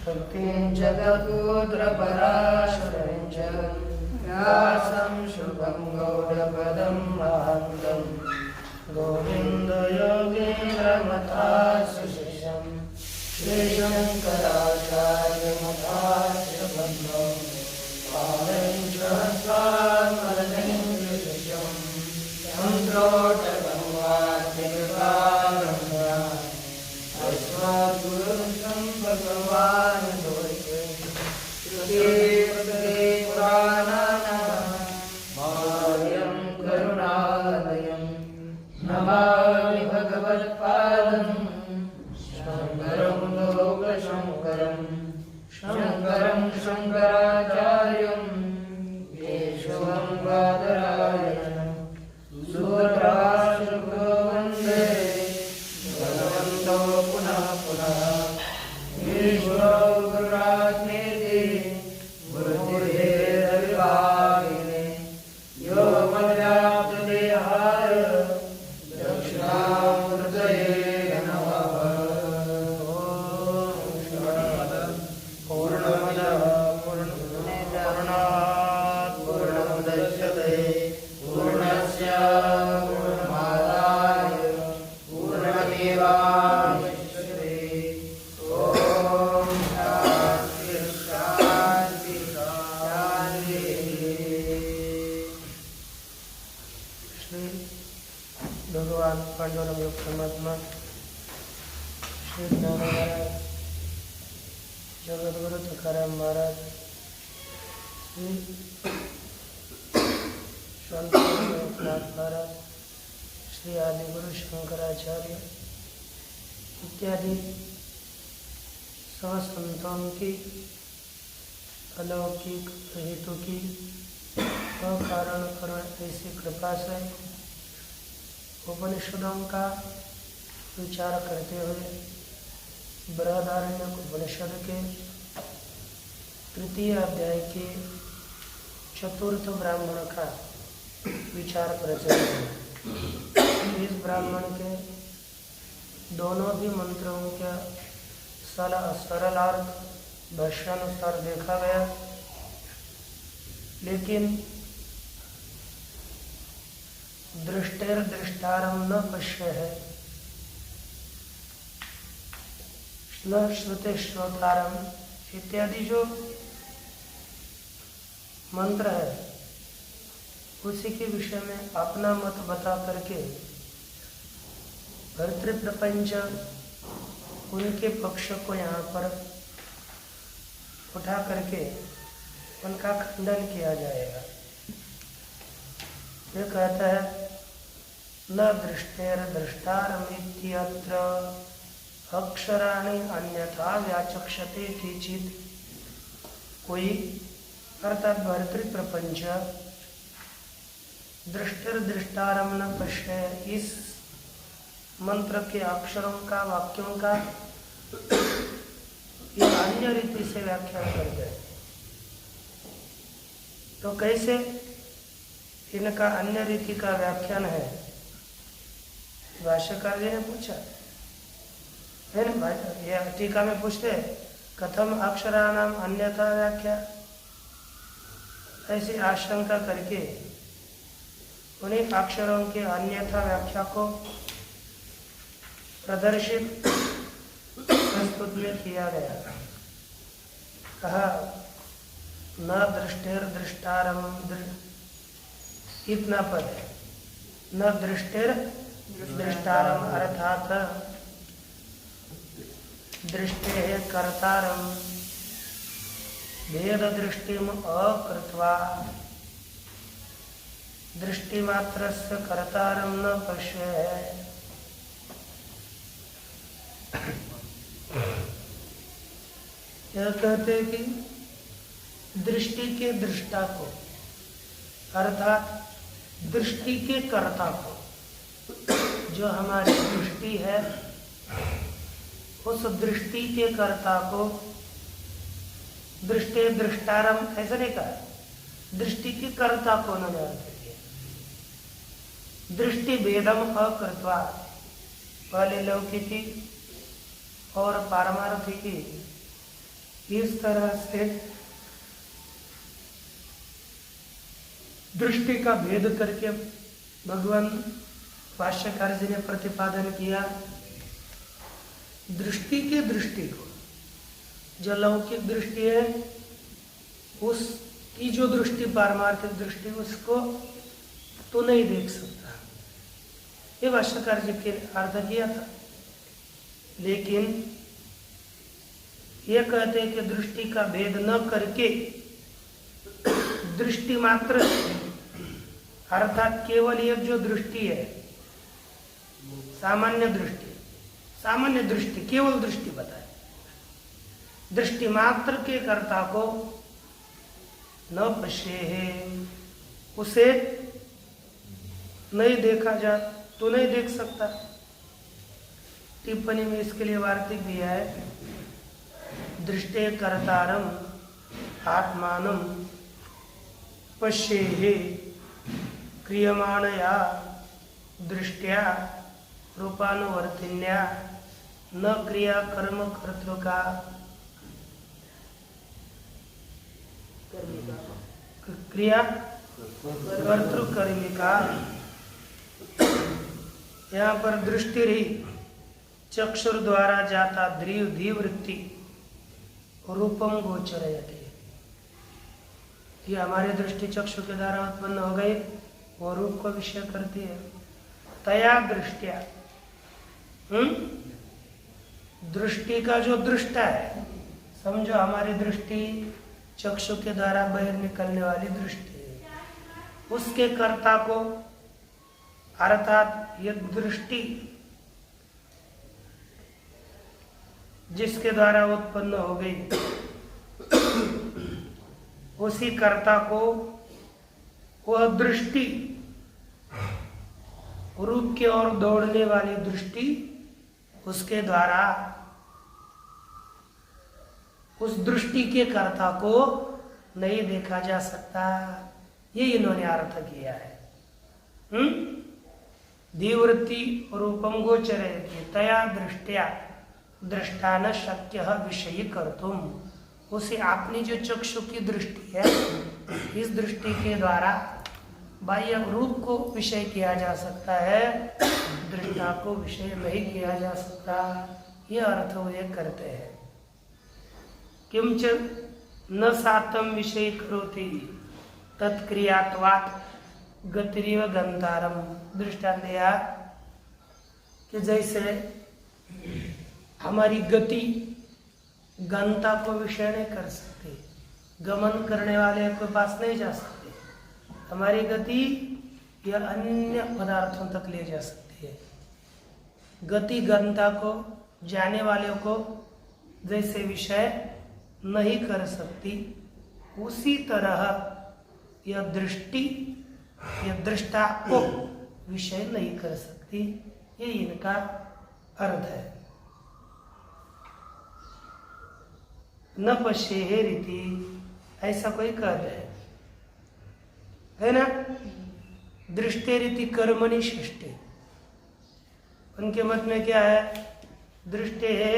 शक्तिं जगद्गोत्रपराशरं च व्यासं शुभं गौडपदं महान्तं गोविन्दयोगीन्द्रमथाशिष्यं श्रीशङ्कराचार्यमथाशिवबन्धं पादं च स्वामललिङ्गशिष्यं यन्त्रोटकं वाद्यकृपालं अस्मद्गुरुं भगवान् पुराणानां करुणालयं नमामि भगवत्पादं शङ्करं लोकशङ्करं शङ्करं शङ्कराचार्यं केशवं बादरायणं सूत्राशुभो वन्दे भगवन्तो पुनः पुनः ईश्वरो गुरुरात्मेति गुरुर्देवविभागिने यो मद्व्याप्तदेहाय दक्षिणामूर्तये नमः। पूर्णमदः पूर्णात् पूर्णमुदच्यते पूर्णस्य पूर्णमादाय पूर्णमेवावशिष्यते। भगवान पांडुरंग योग परमात्मा श्री ज्ञान महाराज जगतगुरु तुकाराम महाराज श्री शांतिनाथ महाराज श्री आदिगुरु शंकराचार्य इत्यादि संतों की अलौकिक हेतु की अकारण ऐसी कृपा से उपनिषदों का विचार करते हुए बृहदारण्यक उपनिषद के तृतीय अध्याय के चतुर्थ ब्राह्मण का विचार प्रचलित है। इस ब्राह्मण के दोनों भी मंत्रों का सरलार्थ भाष्यानुसार देखा गया, लेकिन दृष्टेर्दृष्टारं न पश्य है, न श्रुते श्रोतारम इत्यादि जो मंत्र है उसी के विषय में अपना मत बता करके भर्तृप्रपंच उनके पक्ष को यहाँ पर उठा करके उनका खंडन किया जाएगा। ये कहता है न दृष्टेर्दृष्टारमित्यत्र अक्षराणि अन्यथा व्याचक्षते केचित्। कोई अर्थात भर्तृप्रपंच दृष्टिर्दृष्टारम न पश्य, इस मंत्र के अक्षरों का वाक्यों का ये अन्य रीति से व्याख्यान करते हैं। तो कैसे इनका अन्य रीति का व्याख्यान है? भाष्यकार जी ने पूछा है ना, यह टीका में पूछते कथम अक्षराणाम अन्यथा व्याख्या, ऐसी आशंका करके उन्हीं अक्षरों के अन्यथा व्याख्या को प्रदर्शित प्रस्तुत में किया गया। कहा न दृष्टिर्दृष्टारम, इतना पद है, न दृष्टिर्दृष्टारम अर्थात दृष्टे कर्तारम भेद दृष्टिम अकृत्वा दृष्टिमात्रस्य कर्तारम न पश्य। यह कहते कि दृष्टि के दृष्टा को अर्थात दृष्टि के कर्ता को, जो हमारी दृष्टि है उस दृष्टि के कर्ता को दृष्टि दृष्टारम ऐसा नहीं कहा, दृष्टि के कर्ता को उन्होंने अर्थ किया। दृष्टि भेदम अकृत्वा, पहले लौकिकी और पारमार्थिकी इस तरह से दृष्टि का भेद करके भगवान भाष्यकार जी ने प्रतिपादन किया। दृष्टि की दृष्टि को, जो लौकिक दृष्टि है उसकी जो दृष्टि पारमार्थिक दृष्टि, उसको तो नहीं देख सकता, ये भाष्यकार जी के अर्थ किया था। लेकिन ये कहते हैं कि दृष्टि का भेद न करके दृष्टि मात्र, अर्थात केवल एक जो दृष्टि है, सामान्य दृष्टि केवल दृष्टि बताए, दृष्टि मात्र के कर्ता को न पश्येहे, उसे नहीं देखा जा तो नहीं देख सकता। टिप्पणी में इसके लिए वार्तिक दिया है, दृष्टे कर्तारम आत्मानं पश्येहे क्रियमाणया दृष्टिया रूपानुवर्तिन्या न क्रिया कर्म कर्तृका क्रिया कर्तृकर्मिका। यहाँ पर दृष्टि रही चक्षुर द्वारा जाता धीवृत्ति रूपम गोचरयते, ये हमारे दृष्टि चक्षु के द्वारा उत्पन्न हो गई, वो रूप को विषय करती है। तया दृष्टिया, दृष्टि का जो दृष्टा है, समझो हमारी दृष्टि चक्षु के द्वारा बाहर निकलने वाली दृष्टि है, उसके कर्ता को, अर्थात ये दृष्टि जिसके द्वारा उत्पन्न हो गई, उसी कर्ता को वह दृष्टि, रूप की ओर दौड़ने वाली दृष्टि, उसके द्वारा उस दृष्टि के कर्ता को नहीं देखा जा सकता। ये इन्होंने अर्थ किया है। धीवृत्ति रूपम गोचरयति तया दृष्टिया दृष्टा न शक्य विषयी कर्तुम, उसे अपनी जो चक्षु की दृष्टि है, इस दृष्टि के द्वारा बाह्य रूप को विषय किया जा सकता है, दृष्टा को विषय नहीं किया जा सकता। यह अर्थ वे करते हैं। किंच न सातम विषय करोति तत्क्रियात्वात् गतिरिव गंतारम। दृष्टांत दिया कि जैसे हमारी गति गंता को विषय नहीं कर सकती, गमन करने वाले के पास नहीं जा सकते, हमारी गति यह अन्य पदार्थों तक ले जा सकती है। गति गंता को, जाने वाले को जैसे विषय नहीं कर सकती, उसी तरह यह दृष्टि, यह दृष्टा को विषय नहीं कर सकती। ये इनका अर्थ है। न पश्येहे रीति, ऐसा कोई कर रहे है ना। दृष्टि रीति कर्मणि सृष्टि, उनके मत में क्या है, दृष्टि है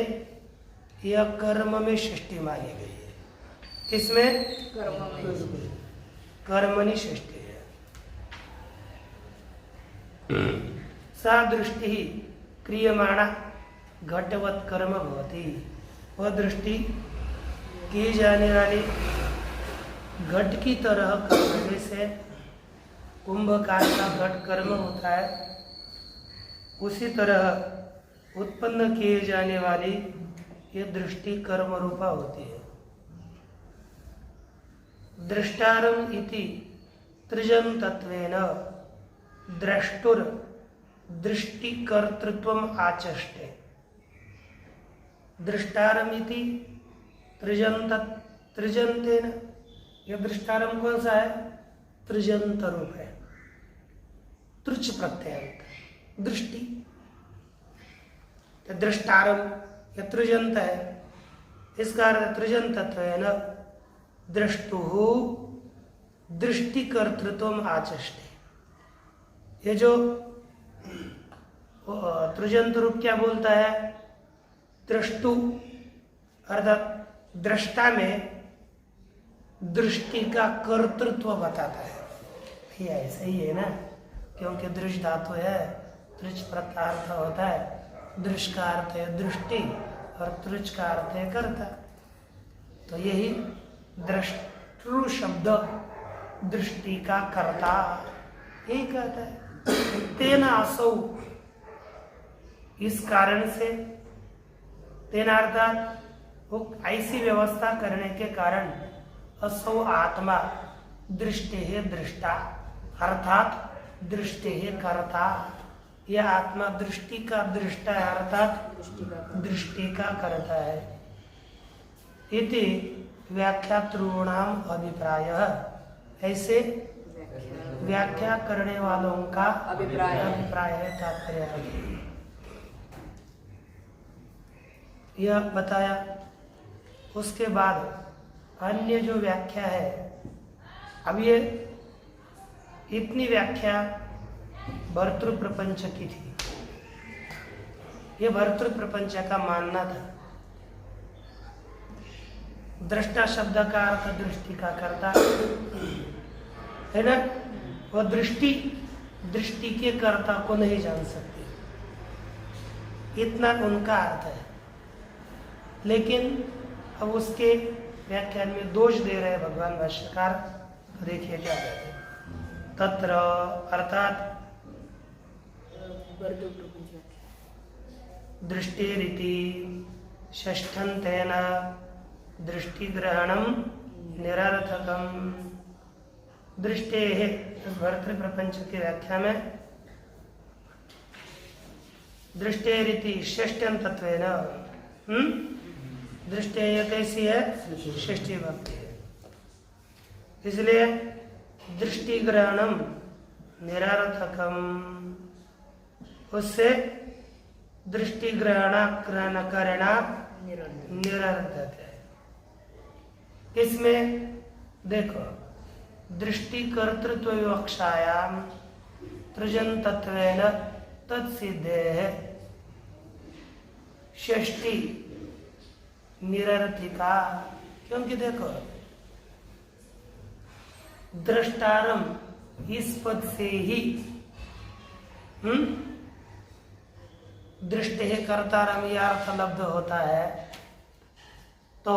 यह कर्म में सृष्टि मानी गई है। किसमें? कर्मणि सृष्टि है। सा दृष्टि ही क्रियमाणा घटवत कर्म भवति, वह दृष्टि की जाने वाली घट की तरह कर्म, जैसे कुंभकार का घट कर्म होता है, उसी तरह उत्पन्न किए जाने वाली ये दृष्टि कर्म रूपा होती है। दृष्टारम इति त्रिजन तत्वेन द्रष्टुर दृष्टि कर्तृत्वम आचष्टे। दृष्टारम इति त्रिजंतेन, यह दृष्टारम कौन सा है? त्रिजंत रूप है, त्रुच प्रत्यय दृष्टि। दृष्टारम यह तृजंत है। इसका अर्थ तृजंतत्व है न दृष्टु दृष्टिकर्तृत्व आचष्टे। ये जो तृजंत रूप क्या बोलता है? दृष्टु अर्थात दृष्टा में दृष्टि का कर्तृत्व बताता है। ये ऐसा ही है ना, क्योंकि दृश धातु है, दृश प्रत्यार्थ होता है, दृश का अर्थ है दृष्टि और तृच का अर्थ है कर्ता। तो यही दृष्टु शब्द दृष्टि का कर्ता यही कहता है। तेना असौ, इस कारण से, तेना अर्थात वो ऐसी व्यवस्था करने के कारण असौ आत्मा दृष्टि है दृष्टा अर्थात दृष्टि है कर्ता। यह आत्मा दृष्टि का दृष्टा है अर्थात दृष्टि का कर्ता है। इति व्याख्यातॄणाम अभिप्राय, ऐसे व्याख्या करने वालों का अभिप्राय है, तात्पर्य है। यह बताया। उसके बाद अन्य जो व्याख्या है, अब ये इतनी व्याख्या भर्तृ प्रपंच की थी। ये भर्तृ प्रपंच का मानना था। दृष्टा शब्द का अर्थ दृष्टि का कर्ता है ना। वह दृष्टि के कर्ता को नहीं जान सकती, इतना उनका अर्थ है। लेकिन अब उसके व्याख्यान में दोष दे रहे भगवान भाष्यकार। देखिए क्या कहते हैं। तत्र अर्थात दृष्टिरिति षष्ठन्तेन दृष्टिग्रहणं निरर्थकम्। दृष्टेः, इस भर्तृ प्रपंच की व्याख्या में दृष्टेरिति षष्ठ्यं तत्वेन, दृष्टेय कैसी है? षष्ठी भक्ति है। इसलिए दृष्टिग्रहणम निरर्थकम, उससे दृष्टिग्रहण करना निरर्थक है। इसमें देखो, दृष्टि कर्तृत्व विवक्षायाम तृजंतत्वेन तत्सिद्धेः षष्ठी निरर्थिका। क्योंकि देखो, दृष्टारम इस पद से ही दृष्टि है कर्तारम यह अर्थ लब्ध होता है। तो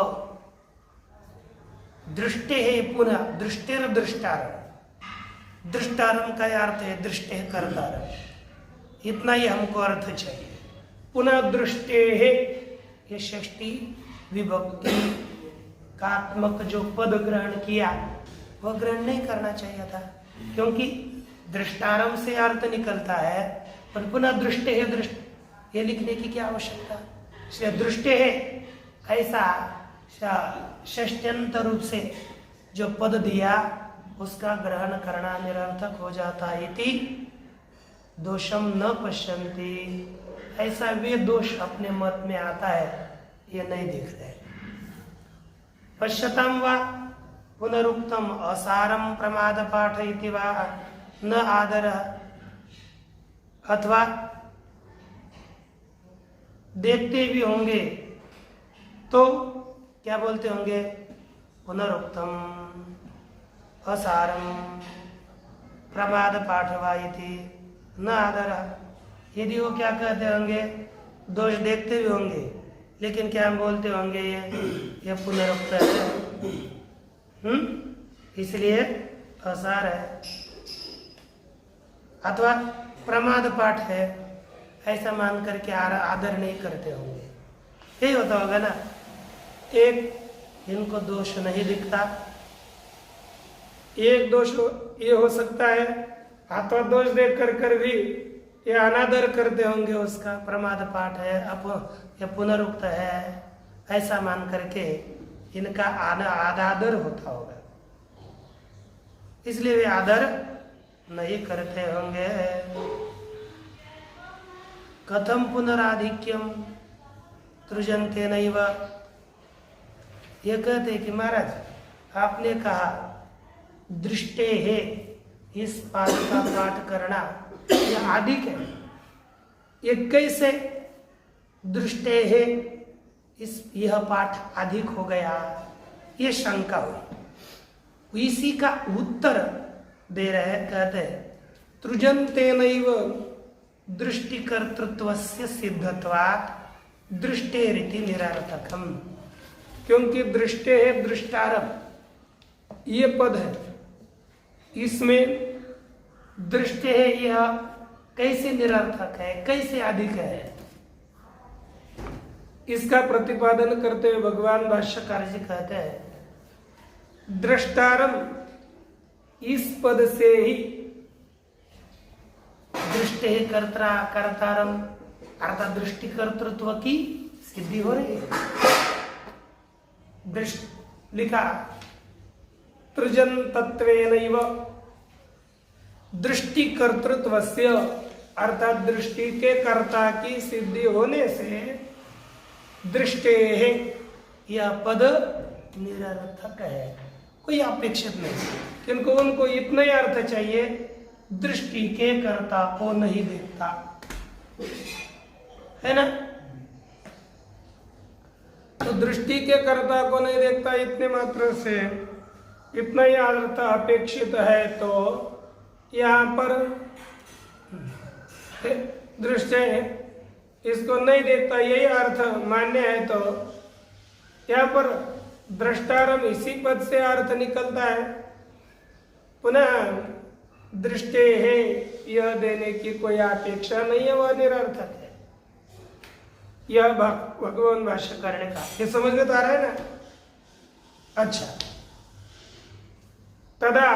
दृष्टि है पुनः दृष्टिर दृष्टारम, दृष्टारम का अर्थ है दृष्टि है कर्तारम। इतना ही हमको अर्थ चाहिए। पुनः दृष्टि है, ये षष्ठी विभक्ति कात्मक जो पद ग्रहण किया वह ग्रहण नहीं करना चाहिए था, क्योंकि दृष्टारम से अर्थ निकलता है। पर पुनः दृष्टि है दृष्टि ये लिखने की क्या आवश्यकता? इसलिए दृष्टि है ऐसा षष्ट्यंत रूप से जो पद दिया उसका ग्रहण करना निरर्थक हो जाता है। इति दोषम न पश्यन्ति, ऐसा वे दोष अपने मत में आता है, ये नहीं दिख रहे। पश्यताम वा पुनरुक्तम असारम प्रमाद पाठ इति वा न आदर, अथवा देखते भी होंगे तो क्या बोलते होंगे? पुनरुक्तम असारम प्रमाद पाठ वा इति न आदर। यदि वो क्या कहते होंगे? दोष देखते भी होंगे, लेकिन क्या हम बोलते होंगे ये पुनरुक्त है, इसलिए असार है। अथवा प्रमाद पाठ है ऐसा मान करके आदर नहीं करते होंगे। यही होता होगा ना। एक इनको दोष नहीं दिखता, एक दोष ये हो सकता है अथवा दोष देख कर भी ये अनादर करते होंगे उसका। प्रमाद पाठ है या पुनरुक्त है ऐसा मान करके इनका आदर होता होगा, इसलिए वे आदर नहीं करते होंगे। कथम पुनराधिक्यम, तृजन्ते नैव। ये कहते कि महाराज आपने कहा दृष्टे है, इस पाठ का पाठ करना यह अधिक है, ये कैसे दृष्टे है यह पाठ अधिक हो गया, ये शंका हुई। इसी का उत्तर दे रहे हैं, कहते हैं तृजन्ते नैव दृष्टिकर्तृत्वस्य सिद्धत्वात् दृष्टेरिति निरर्थकम्। क्योंकि दृष्टे है दृष्टारम ये पद है, इसमें दृष्टि है यह कैसे निरर्थक है, कैसे अधिक है, इसका प्रतिपादन करते हुए भगवान भाष्यकार जी कहते हैं दृष्टारम, इस पद से ही दृष्टि कर्ता कर्तारम अर्थात दृष्टि कर्तृत्व की सिद्धि हो रही है। लिखा तृजन तत्वेनैव दृष्टि कर्तृत्वस्य, अर्थात दृष्टि के कर्ता की सिद्धि होने से दृष्टे है यह पद निरर्थक है, कोई अपेक्षित नहीं। किंतु उनको इतना ही अर्थ चाहिए दृष्टि के कर्ता को नहीं देखता, है ना। तो दृष्टि के कर्ता को नहीं देखता इतने मात्र से इतना ही अर्थ अपेक्षित है। तो यहाँ पर दृष्टि इसको नहीं देखता यही अर्थ मान्य है, तो यहाँ पर दृष्टारम इसी पद से अर्थ निकलता है। पुनः दृष्टि है यह देने की कोई अपेक्षा नहीं है, वह निरर्थक है। यह भगवान भाष्य करने का ये समझ में तो आ रहा है ना। अच्छा, तदा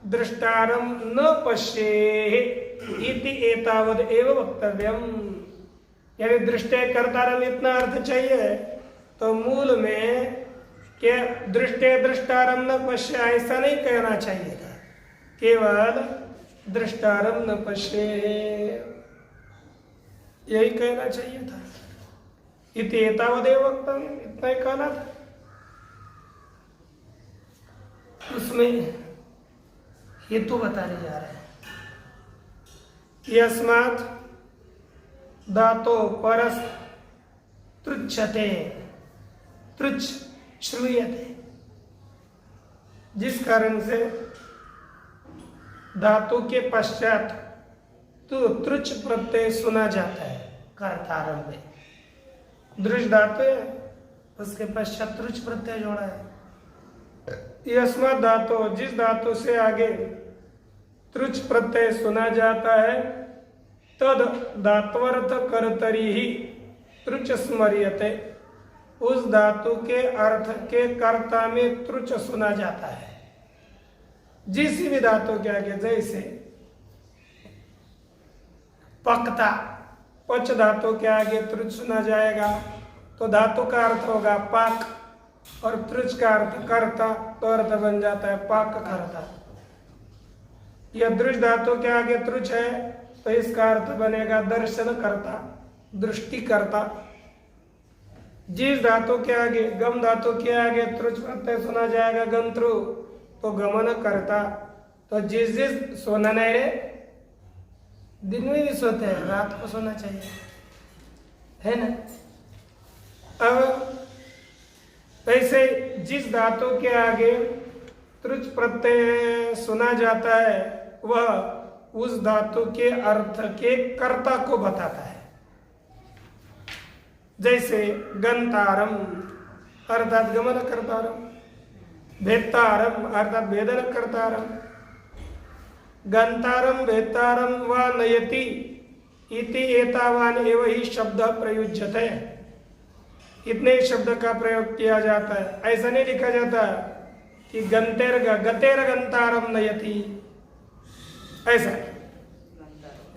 दृष्टारम न पश्येह इति एतावद एव वक्तव्यम। यदि दृष्टि कर्तारम इतना अर्थ चाहिए तो मूल में क्या दृष्टि दृष्टारम न पश्य ऐसा नहीं कहना चाहिए था, केवल दृष्टारम न पश्ये यही कहना चाहिए था। इति एतावदेव वक्तव्यम, इतना ही कहना था। उसमें हेतु बताने जा रहे हैं। यस्मात् धातो परस तृच्छते तृच्छ श्रूयते, जिस कारण से धातु के पश्चात तो तृच्छ प्रत्यय सुना जाता है। कर्तारंभ में दृश्य धातु है, उसके पश्चात तृच्छ प्रत्यय जोड़ा है। यस्मात् धातु, जिस धातु से आगे तृच्छ प्रत्यय सुना जाता है, तद धात्वर्थ कर्तरी ही तृच्छ स्मर्यते, उस धातु के अर्थ के कर्ता में तृच्छ सुना जाता है। जिस भी धातु के आगे, जैसे पक्ता, पच धातु के आगे तृच्छ सुना जाएगा तो धातु का अर्थ होगा पाक, और तृच्छ का अर्थ कर्ता, तो अर्थ बन जाता है पाक कर्ता। यह दृश्य धातु के आगे तृच्छ है तो इसका अर्थ बनेगा दर्शन कर्ता, दृष्टि कर्ता। जिस धातु के आगे, गम धातु के आगे तृच्छ प्रत्यय सुना जाएगा गंत्रु, तो गमन करता। तो जिस सोना नहीं रे, दिन में भी सोते हैं, रात को सोना चाहिए, है ना। अब वैसे जिस धातु के आगे तृच्छ प्रत्यय सुना जाता है वह उस धातु के अर्थ के कर्ता को बताता है। जैसे गंतारम अर्थात गमन कर्तारम, भेत्तारम अर्थात भेदन कर्तारम। गंतारम भेत्तारम व नयति इति एतावान एव ही शब्द प्रयुज्यते, इतने शब्द का प्रयोग किया जाता है। ऐसा नहीं लिखा जाता कि गतेर गंतारम नयति, ऐसा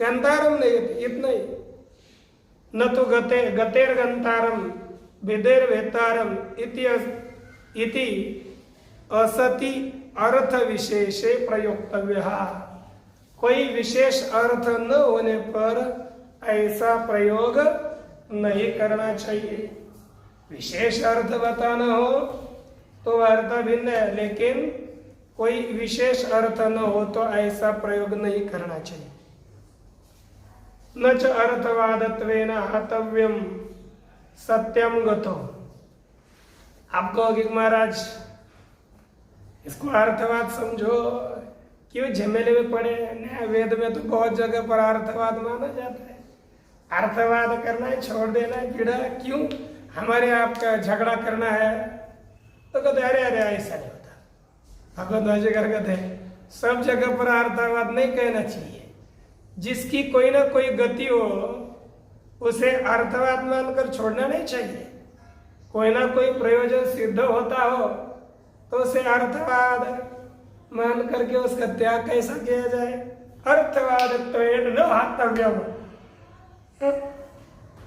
गंतारम नयति इतना ही, न तो गतेर गंतारम भेदेर भेत्तारम इति असति अर्थ विशेषे प्रयोक्तव्य। कोई विशेष अर्थ न होने पर ऐसा प्रयोग नहीं करना चाहिए। विशेष अर्थ बताना हो तो अर्थ भिन्न है, लेकिन कोई विशेष अर्थ न हो तो ऐसा प्रयोग नहीं करना चाहिए। न च अर्थवादत्वेन हतव्यम सत्यम गतो। आप कहोगे महाराज इसको अर्थवाद समझो, क्यों झमेले में पड़े? नया वेद में तो बहुत जगह पर अर्थवाद माना जाता है, अर्थवाद करना है, छोड़ देना है, पीड़ा क्यों हमारे आपका झगड़ा करना है? तो कहते अरे अरे ऐसा नहीं होता। भगवत कर कहते हैं सब जगह पर अर्थवाद नहीं कहना चाहिए। जिसकी कोई ना कोई गति हो उसे अर्थवाद मानकर छोड़ना नहीं चाहिए। कोई ना कोई प्रयोजन सिद्ध होता हो तो उसे अर्थवाद मान करके उसका त्याग कैसा किया जाए? अर्थवाद न हातव्यम,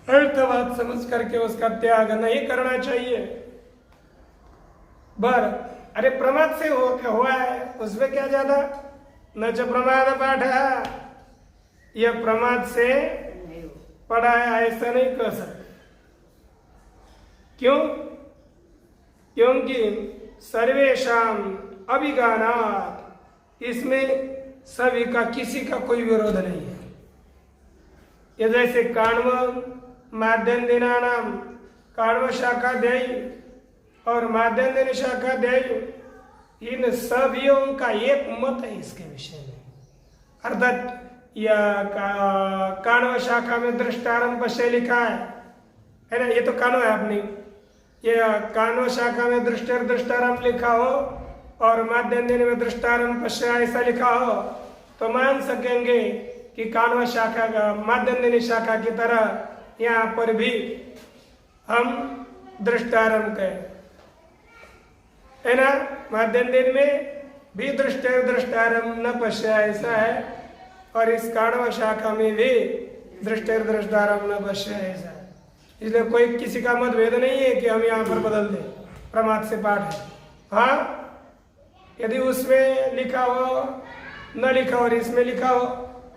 अर्थवाद समझ करके उसका त्याग नहीं करना चाहिए। अरे प्रमाद से हुआ है उसमें क्या ज्यादा? न च प्रमाद पाठ है, यह प्रमाद से पढ़ा है ऐसा नहीं कह सकते। क्यों? क्योंकि सर्वेशाम अभिगानात, इसमें सभी का किसी का कोई विरोध नहीं है। ये जैसे काण्व माध्यम दिना नाम काण्व शाखा ध्यायी और माध्यम दिन शाखा ध्यायी, इन सभियों का एक मत है इसके विषय में। अर्थात यह काण्व शाखा में दृष्टारंभ पश्य लिखा है ना, ये तो काण्व है अपनी, यह काण्व शाखा में दृष्टारंभ लिखा हो और माध्यम दिन में दृष्टारंभ पश्य ऐसा लिखा हो तो मान सकेंगे कि काण्व शाखा का माध्यम दिन शाखा की तरह यहाँ पर भी हम दृष्टारंभ कहें, है ना। माध्यम दिन में भी दृष्टारंभ न पश्य ऐसा है और इस काण्व शाखा में भी दृष्टारंभ न पश्य ऐसा है। इसलिए कोई किसी का मतभेद नहीं है कि हम यहाँ पर बदल दें, प्रमाद से पाठ है। हाँ, यदि उसमें लिखा हो न लिखा हो और इसमें लिखा हो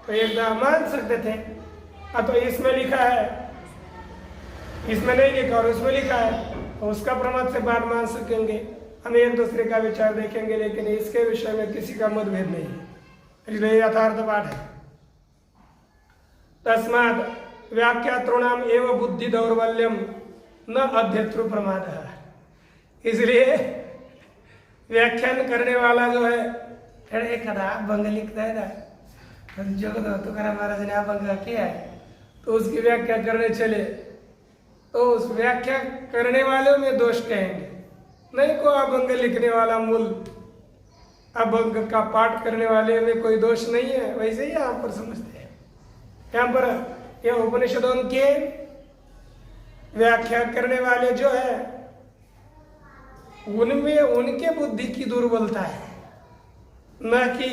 तो एकदम मान सकते थे। तो इसमें लिखा है, इसमें नहीं लिखा और उसमें लिखा है तो उसका प्रमाद से पाठ मान सकेंगे। हम एक दूसरे का विचार देखेंगे, लेकिन इसके विषय में किसी का मतभेद नहीं है, इसलिए यथार्थ पाठ है। तस्मात् व्याख्यातॄणाम एवं बुद्धि दौर्बल्यम न अध्यतृ प्रमाद है। इसलिए व्याख्यान करने वाला जो है एखादा अभंग लिखता है ना, जगत तुकाराम महाराज ने अभंग किया है तो उसकी व्याख्या करने चले तो उस व्याख्या करने वालों में दोष कहेंगे, नहीं को अभंग लिखने वाला मूल अभंग का पाठ करने वाले में कोई दोष नहीं है। वैसे ही यहाँ पर समझते हैं, यहाँ पर यह उपनिषदों के व्याख्या करने वाले जो है उनमें उनके बुद्धि की दुर्बलता है, न कि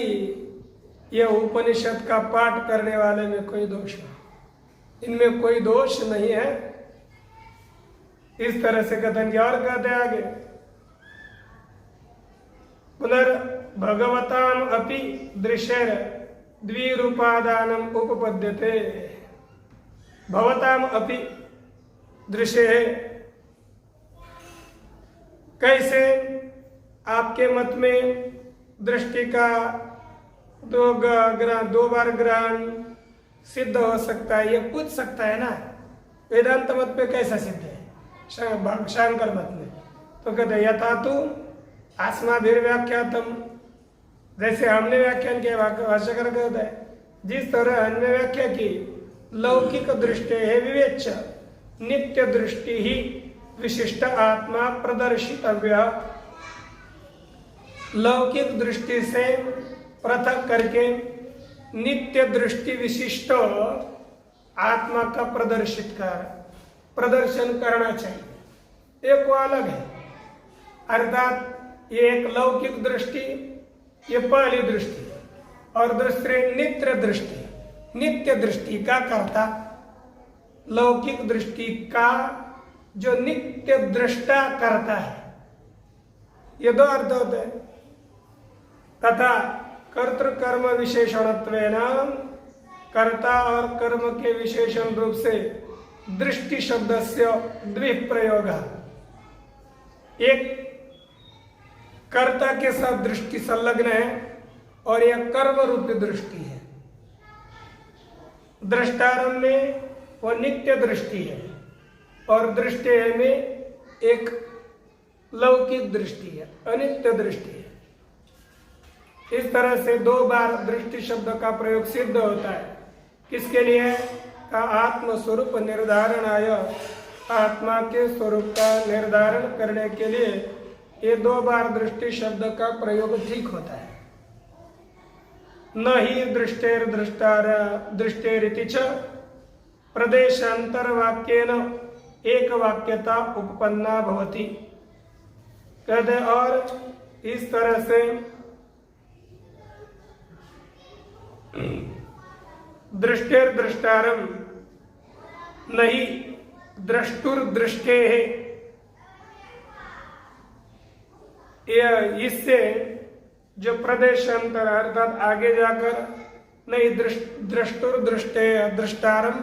यह उपनिषद का पाठ करने वाले में कोई दोष है। इनमें कोई दोष नहीं है। इस तरह से कथन किया और कहते आगे पुनर्भगवताम अपि दृश्यर द्विरूपादानम उपपद्यते। भवताम अपि दृश्य है, कैसे आपके मत में दृष्टि का दो बार ग्रहण सिद्ध हो सकता है? ये पूछ सकता है ना, वेदांत मत में कैसा सिद्ध है? शांकर मत में तो कहते यथा तु आस्माभिर व्याख्यातम, जैसे हमने व्याख्यान किया भाष्यकार कहता है जिस तरह हमने व्याख्या की, लौकिक दृष्टि है विवेच्य नित्य दृष्टि ही विशिष्ट आत्मा प्रदर्शितव्य। लौकिक दृष्टि से पृथक करके नित्य दृष्टि विशिष्ट आत्मा का प्रदर्शन करना चाहिए। एक वो अलग है, अर्थात ये एक लौकिक दृष्टि, ये पहली दृष्टि, और दूसरे नित्य दृष्टि। नित्य दृष्टि का कर्ता, लौकिक दृष्टि का जो नित्य दृष्टा करता है, ये दो अर्थ होते हैं। तथा कर्तृकर्म विशेषणत्वेन, कर्ता और कर्म के विशेषण रूप से दृष्टि शब्द से द्विप्रयोग एक कर्ता के साथ दृष्टि संलग्न है और यह कर्म रूपी दृष्टि है। दृष्टारंभ में वह नित्य दृष्टि है और दृष्टि में एक लौकिक दृष्टि है, अनित्य दृष्टि है। इस तरह से 2 बार दृष्टि शब्द का प्रयोग सिद्ध होता है। किसके लिए? का आत्म स्वरूप निर्धारणाय, आत्मा के स्वरूप का निर्धारण करने के लिए ये 2 बार दृष्टि शब्द का प्रयोग ठीक होता है। न ही दृष्टेर दृष्टार दृष्टेरिति च प्रदेशांतर वाक्येन एक वाक्यता उपपन्ना भवति। कहते और इस तरह से दृष्टेर दृष्टारम नहीं द्रष्टुर दृष्टे है, इससे जो प्रदेशांतर अर्थात आगे जाकर नहीं द्रष्टुर दृष्टे दृष्टारम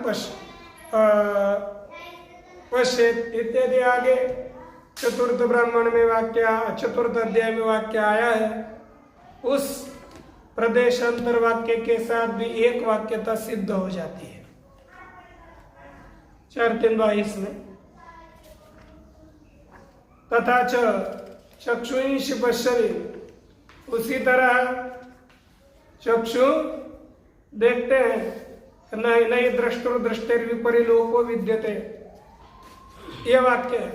पश्येत इत्यादि आगे चतुर्थ ब्राह्मण में वाक्य, चतुर्थ अध्याय में वाक्य आया है। उस प्रदेशांतर वाक्य के साथ भी एक वाक्यता सिद्ध हो जाती है 4:3-22 में। तथा चक्षुंषि पश्यति, उसी तरह चक्षु देखते हैं, नहीं द्रष्टुर दृष्टेर विपरीलोपो विद्यते, यह वाक्य है।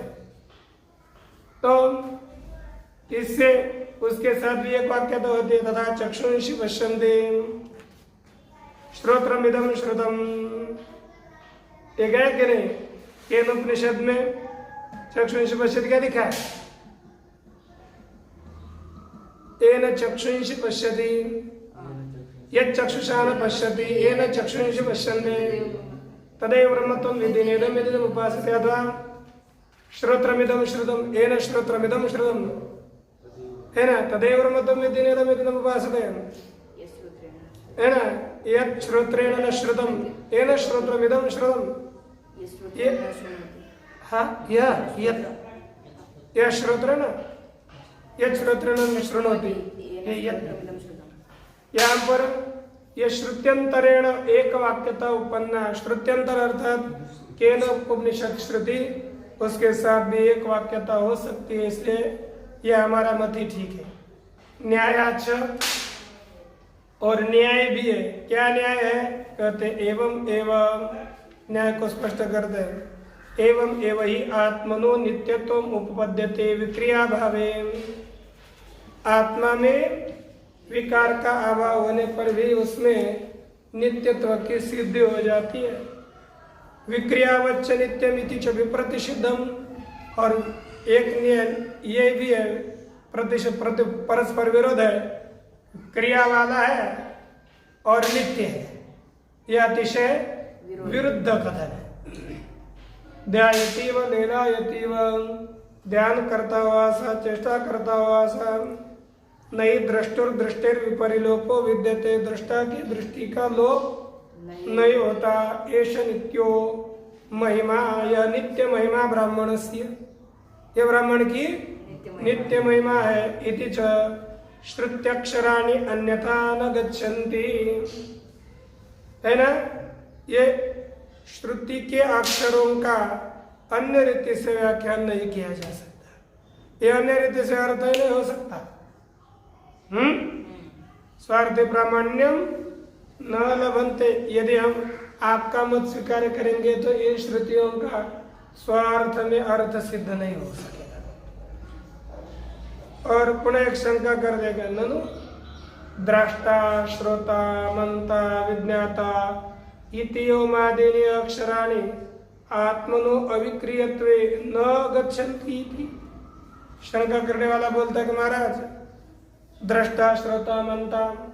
तो इससे उसके साथ भी एक वाक्य तो होती है। तथा चक्षुंषि पश्यन्ति श्रोत्रमिदं श्रुतम, ये गया कि नहीं? केन उपनिषद में चक्षुंषि पश्यति क्या दिखा है? येन चक्षुंषि पश्यति यत् चक्षुषा न पश्यति येन चक्षुंषि पश्यन्ति तदेव ब्रह्मत्वं विद्धि नेदं यदिदम् उपासते। अथवा श्रोत्रमिदं श्रुतं येन श्रोत्रमिदं श्रुतं है ना, तदेव ब्रह्मत्वं विद्धि नेदं यदिदम् उपासते, है ना। यत् श्रोत्रेण न श्रुतं येन श्रोत्रमिदं श्रुतं, ये हाँ यह श्रोत्रेण यत् श्रोत्रेण न शृणोति, यहाँ पर यह श्रुत्यंतरेण एक वाक्यता उपन्ना, श्रुत्यंतर अर्थात केन उपनिषद श्रुति, उसके साथ भी एक वाक्यता हो सकती है, इसलिए यह हमारा मत ही ठीक है। न्यायाच और न्याय भी है। क्या न्याय है? कहते एवं एवं, न्याय को स्पष्ट करते हैं। एवं एवं ही आत्मनो नित्यत्व उपपद्यते विक्रिया भावे, आत्मा में विकार का अभाव होने पर भी उसमें नित्यत्व की सिद्धि हो जाती है। विक्रियावच्च नित्यमिति च विप्रतिषिद्धम, और एक ये भी है परस्पर विरोध है, क्रिया वाला है और नित्य है, यह अतिशय विरुद्ध कथन है। ध्यायतीव लीलायतीव, ध्यान करता हुआ सा, चेष्टा करता हुआ सा, नहीं द्रष्टुर दृष्टेर विपरीलोपो विद्यते, दृष्टा की दृष्टि का लोप नहीं होता। एष नित्यो महिमा, यह नित्य महिमा ब्राह्मणस्य, यह ब्राह्मण की नित्य महिमा है। इति च श्रुत्यक्षराणि अन्यथा न गच्छन्ति, है ना। ये श्रुति के अक्षरों का अन्य रीति से व्याख्यान नहीं किया जा सकता, ये अन्य रीति से अर्थ नहीं हो सकता। स्वार्थ प्रामाण्यम न लभन्ते, यदि हम आपका मत स्वीकार करेंगे तो इन श्रुतियों का स्वार्थ में अर्थ सिद्ध नहीं हो सकेगा। और पुनः एक शंका कर देगा, ननु द्रष्टा श्रोता मंता विज्ञाता इतियोमादीनि अक्षराणि आत्मनो अविक्रियत्वे न गच्छन्ति इति। शंका करने वाला बोलता है कि महाराज द्रष्टा श्रोता मंता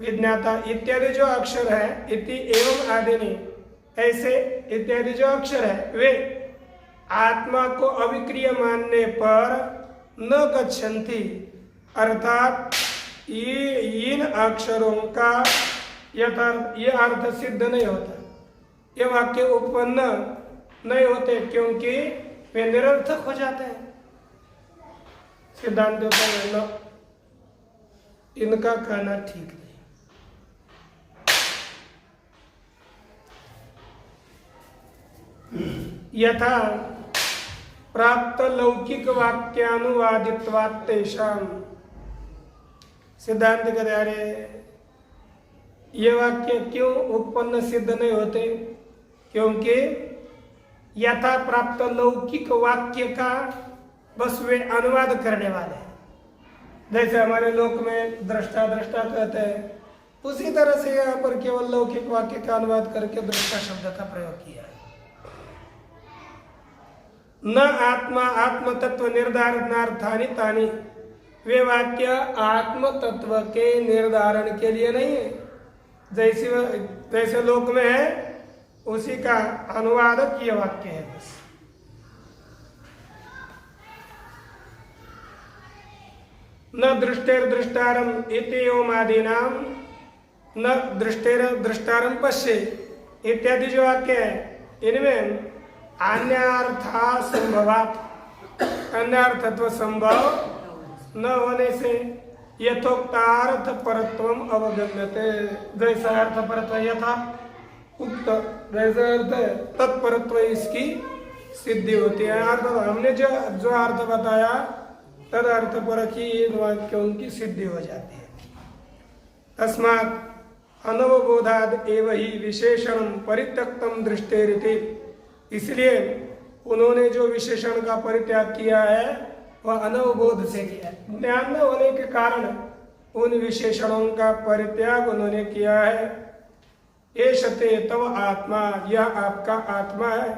विज्ञाता इत्यादि जो अक्षर है, इति एवं आदिनी, ऐसे इत्यादि जो अक्षर है वे आत्मा को अविक्रिय मानने पर न गच्छन्ति, अर्थात ये इन अक्षरों का ये अर्थ सिद्ध नहीं होता, ये वाक्य उत्पन्न नहीं होते, क्योंकि वे निरर्थक हो जाते हैं। सिद्धांत होता है न, इनका कहना ठीक नहीं। यथा प्राप्त लौकिक वाक्यानुवादित्वात् तेषाम, सिद्धांत कहते अरे ये वाक्य क्यों उत्पन्न सिद्ध नहीं होते? क्योंकि यथा प्राप्त लौकिक वाक्य का बस वे अनुवाद करने वाले हैं। जैसे हमारे लोक में दृष्टा दृष्टा कहते हैं, उसी तरह से यहाँ पर केवल लौकिक वाक्य का अनुवाद करके दृष्टा शब्द का प्रयोग किया है। न आत्मा आत्म तत्व निर्धारणार्थानि तानि, वे वाक्य आत्म तत्व के निर्धारण के लिए नहीं है। जैसे लोक में है उसी का अनुवादक ये वाक्य है बस। न दृष्टेर दृष्टारम इति ओमादीनाम, न दृष्टेर दृष्टारम पश्ये इत्यादि जो वाक्य है इनमें अन्यार्था संभवात, अन्यार्थत्व संभव न होने से यथोक्तार्थ परत्वम अवगम्यते। जैसा अर्थ परत्व यथा उक्त, जैसा अर्थ तत्परत्व इसकी सिद्धि होती है। अर्थात हमने जो अर्थ बताया तद अर्थ पर की इन वाक्यों की सिद्धि हो जाती है। तस्मात् अनवबोधाद एव ही विशेषण परित्यक्तम दृष्टेरिति, इसलिए उन्होंने जो विशेषण का परित्याग किया है वह अनवबोध से किया है। ज्ञान न होने के कारण उन विशेषणों का परित्याग उन्होंने किया है। एषते तव आत्मा, यह आपका आत्मा है।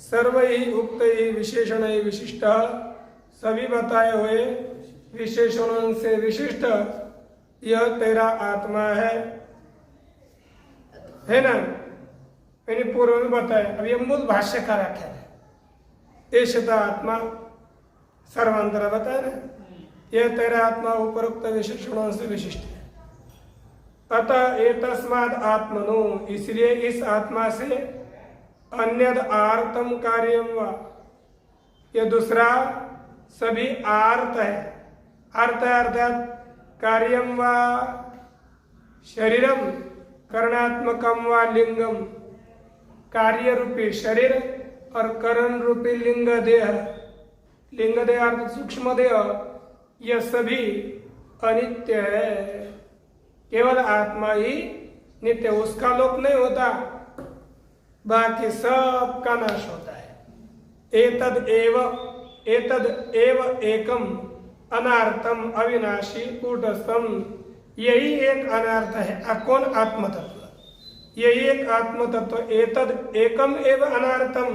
सर्व ही उक्त ही विशेषण ही विशिष्ट, सभी बताए हुए विशेषणों से विशिष्ट यह तेरा आत्मा है ना। मैंने पूर्व में बताया, अब ये मूल भाष्य का व्याख्या है। एषता आत्मा सर्वांतर बताया ना, यह तेरा आत्मा उपरोक्त विशेषणों से विशिष्ट है। अतः एतस्माद् आत्मनो, इसलिए इस आत्मा से अन्यद आर्तम कार्यम वा, यह दूसरा सभी आर्त है। अर्थ अर्थात कार्यम वा शरीरम, करणात्मकम वा लिंगम, कार्य रूपी शरीर और करण रूपी लिंग देह, लिंग देह अर्थ सूक्ष्म देह, यह सभी अनित्य है। केवल आत्मा ही नित्य, उसका लोप नहीं होता, बाकी सब का नाश होता है। एतद एव एकम अनार्थम अविनाशी कूटस्थम, यही एक अनार्थ है। कौन? आत्म तत्व, यही एक आत्म तत्व। एतद एकम एव अनार्थम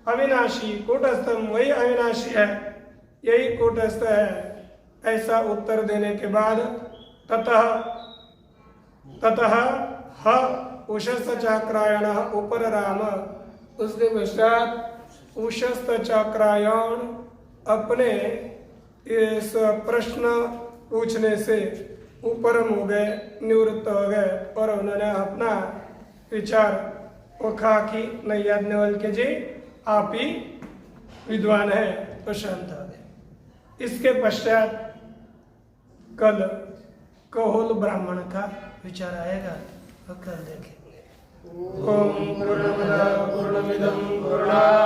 अविनाशी कूटस्थम, वही अविनाशी है, यही कूटस्थ है। ऐसा उत्तर देने के बाद ततः ह उशस्त चाक्रायण ऊपर राम, उसके पश्चात उशस्त चाक्रायण अपने इस प्रश्न पूछने से ऊपर हो गए, निवृत्त हो गए और उन्होंने अपना विचार ओखा की नहीं याज्ञवल्क्य के जी आप ही विद्वान है तो शांत हो गए। इसके पश्चात कल कहोल ब्राह्मण का विचार आएगा तो कल देखेंगे। ओम पूर्णमदः पूर्णमिदं पूर्णात्